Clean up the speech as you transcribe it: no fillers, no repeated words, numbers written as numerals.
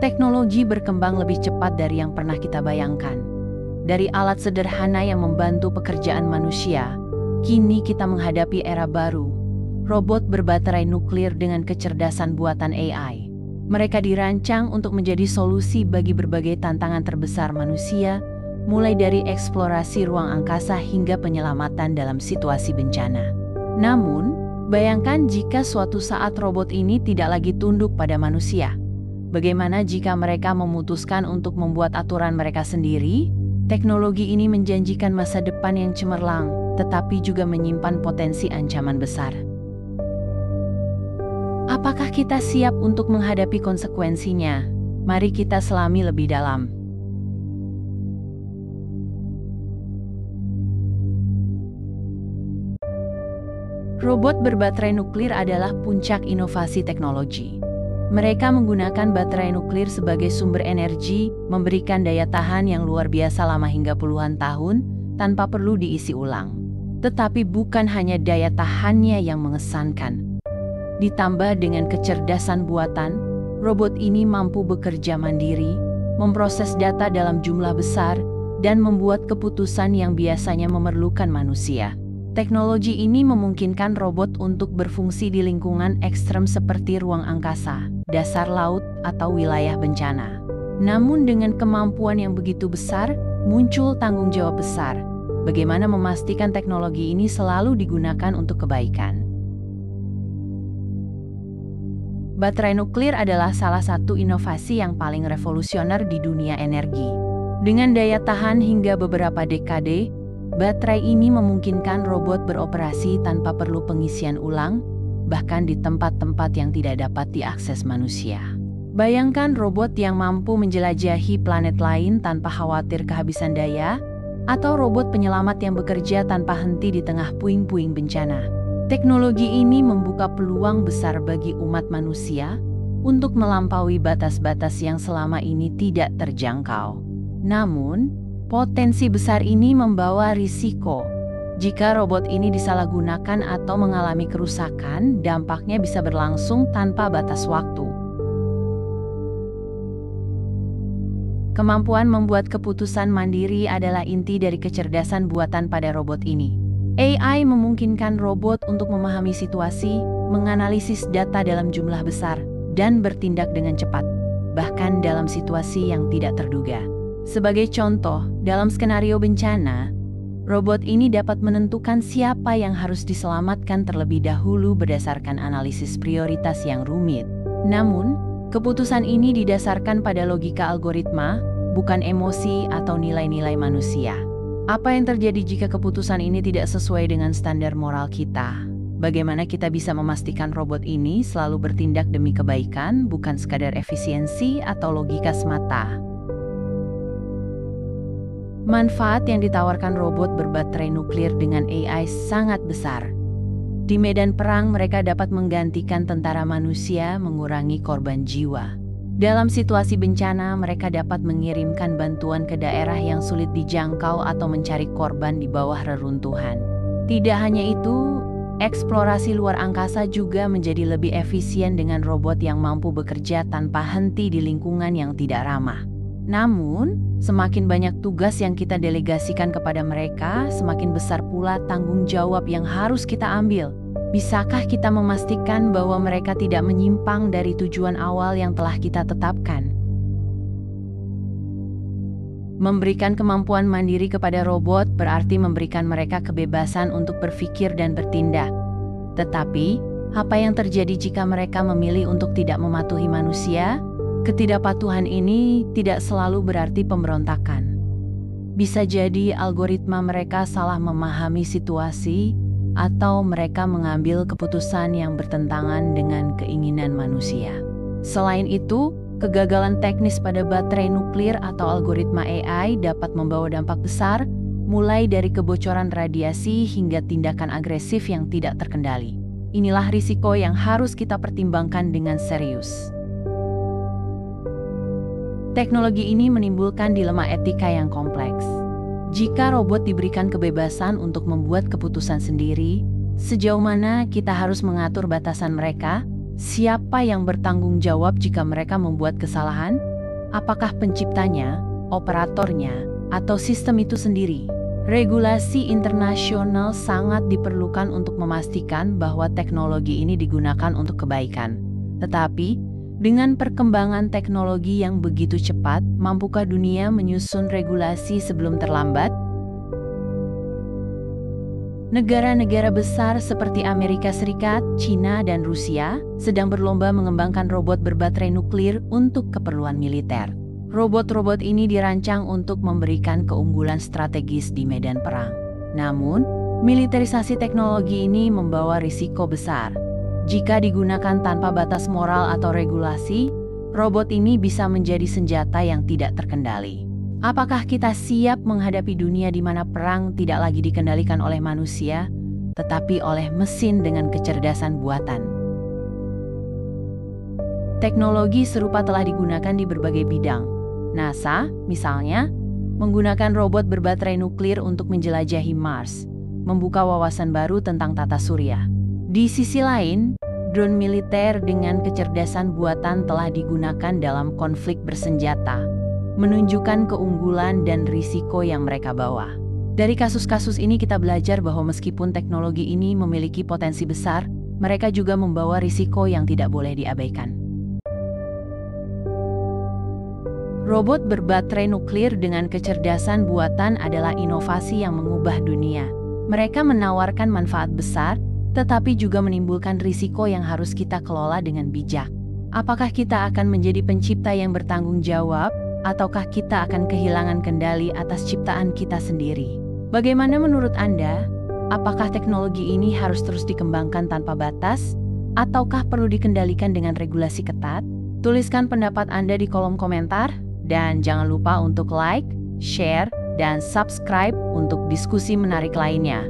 Teknologi berkembang lebih cepat dari yang pernah kita bayangkan. Dari alat sederhana yang membantu pekerjaan manusia, kini kita menghadapi era baru, robot berbaterai nuklir dengan kecerdasan buatan AI. Mereka dirancang untuk menjadi solusi bagi berbagai tantangan terbesar manusia, mulai dari eksplorasi ruang angkasa hingga penyelamatan dalam situasi bencana. Namun, bayangkan jika suatu saat robot ini tidak lagi tunduk pada manusia. Bagaimana jika mereka memutuskan untuk membuat aturan mereka sendiri? Teknologi ini menjanjikan masa depan yang cemerlang, tetapi juga menyimpan potensi ancaman besar. Apakah kita siap untuk menghadapi konsekuensinya? Mari kita selami lebih dalam. Robot berbaterai nuklir adalah puncak inovasi teknologi. Mereka menggunakan baterai nuklir sebagai sumber energi, memberikan daya tahan yang luar biasa lama hingga puluhan tahun, tanpa perlu diisi ulang. Tetapi bukan hanya daya tahannya yang mengesankan. Ditambah dengan kecerdasan buatan, robot ini mampu bekerja mandiri, memproses data dalam jumlah besar, dan membuat keputusan yang biasanya memerlukan manusia. Teknologi ini memungkinkan robot untuk berfungsi di lingkungan ekstrem seperti ruang angkasa, dasar laut, atau wilayah bencana. Namun dengan kemampuan yang begitu besar, muncul tanggung jawab besar. Bagaimana memastikan teknologi ini selalu digunakan untuk kebaikan? Baterai nuklir adalah salah satu inovasi yang paling revolusioner di dunia energi. Dengan daya tahan hingga beberapa dekade, baterai ini memungkinkan robot beroperasi tanpa perlu pengisian ulang, bahkan di tempat-tempat yang tidak dapat diakses manusia. Bayangkan robot yang mampu menjelajahi planet lain tanpa khawatir kehabisan daya, atau robot penyelamat yang bekerja tanpa henti di tengah puing-puing bencana. Teknologi ini membuka peluang besar bagi umat manusia untuk melampaui batas-batas yang selama ini tidak terjangkau. Namun, potensi besar ini membawa risiko. Jika robot ini disalahgunakan atau mengalami kerusakan, dampaknya bisa berlangsung tanpa batas waktu. Kemampuan membuat keputusan mandiri adalah inti dari kecerdasan buatan pada robot ini. AI memungkinkan robot untuk memahami situasi, menganalisis data dalam jumlah besar, dan bertindak dengan cepat, bahkan dalam situasi yang tidak terduga. Sebagai contoh, dalam skenario bencana, robot ini dapat menentukan siapa yang harus diselamatkan terlebih dahulu berdasarkan analisis prioritas yang rumit. Namun, keputusan ini didasarkan pada logika algoritma, bukan emosi atau nilai-nilai manusia. Apa yang terjadi jika keputusan ini tidak sesuai dengan standar moral kita? Bagaimana kita bisa memastikan robot ini selalu bertindak demi kebaikan, bukan sekadar efisiensi atau logika semata? Manfaat yang ditawarkan robot berbaterai nuklir dengan AI sangat besar. Di medan perang, mereka dapat menggantikan tentara manusia, mengurangi korban jiwa. Dalam situasi bencana, mereka dapat mengirimkan bantuan ke daerah yang sulit dijangkau atau mencari korban di bawah reruntuhan. Tidak hanya itu, eksplorasi luar angkasa juga menjadi lebih efisien dengan robot yang mampu bekerja tanpa henti di lingkungan yang tidak ramah. Namun, semakin banyak tugas yang kita delegasikan kepada mereka, semakin besar pula tanggung jawab yang harus kita ambil. Bisakah kita memastikan bahwa mereka tidak menyimpang dari tujuan awal yang telah kita tetapkan? Memberikan kemampuan mandiri kepada robot berarti memberikan mereka kebebasan untuk berpikir dan bertindak. Tetapi, apa yang terjadi jika mereka memilih untuk tidak mematuhi manusia? Ketidakpatuhan ini tidak selalu berarti pemberontakan. Bisa jadi algoritma mereka salah memahami situasi, atau mereka mengambil keputusan yang bertentangan dengan keinginan manusia. Selain itu, kegagalan teknis pada baterai nuklir atau algoritma AI dapat membawa dampak besar, mulai dari kebocoran radiasi hingga tindakan agresif yang tidak terkendali. Inilah risiko yang harus kita pertimbangkan dengan serius. Teknologi ini menimbulkan dilema etika yang kompleks. Jika robot diberikan kebebasan untuk membuat keputusan sendiri, sejauh mana kita harus mengatur batasan mereka? Siapa yang bertanggung jawab jika mereka membuat kesalahan? Apakah penciptanya, operatornya, atau sistem itu sendiri? Regulasi internasional sangat diperlukan untuk memastikan bahwa teknologi ini digunakan untuk kebaikan. Tetapi, dengan perkembangan teknologi yang begitu cepat, mampukah dunia menyusun regulasi sebelum terlambat? Negara-negara besar seperti Amerika Serikat, China, dan Rusia sedang berlomba mengembangkan robot berbaterai nuklir untuk keperluan militer. Robot-robot ini dirancang untuk memberikan keunggulan strategis di medan perang. Namun, militerisasi teknologi ini membawa risiko besar. Jika digunakan tanpa batas moral atau regulasi, robot ini bisa menjadi senjata yang tidak terkendali. Apakah kita siap menghadapi dunia di mana perang tidak lagi dikendalikan oleh manusia, tetapi oleh mesin dengan kecerdasan buatan? Teknologi serupa telah digunakan di berbagai bidang. NASA, misalnya, menggunakan robot berbaterai nuklir untuk menjelajahi Mars, membuka wawasan baru tentang tata surya. Di sisi lain, drone militer dengan kecerdasan buatan telah digunakan dalam konflik bersenjata, menunjukkan keunggulan dan risiko yang mereka bawa. Dari kasus-kasus ini kita belajar bahwa meskipun teknologi ini memiliki potensi besar, mereka juga membawa risiko yang tidak boleh diabaikan. Robot berbaterai nuklir dengan kecerdasan buatan adalah inovasi yang mengubah dunia. Mereka menawarkan manfaat besar, tetapi juga menimbulkan risiko yang harus kita kelola dengan bijak. Apakah kita akan menjadi pencipta yang bertanggung jawab, ataukah kita akan kehilangan kendali atas ciptaan kita sendiri? Bagaimana menurut Anda? Apakah teknologi ini harus terus dikembangkan tanpa batas, ataukah perlu dikendalikan dengan regulasi ketat? Tuliskan pendapat Anda di kolom komentar. Dan jangan lupa untuk like, share, dan subscribe untuk diskusi menarik lainnya.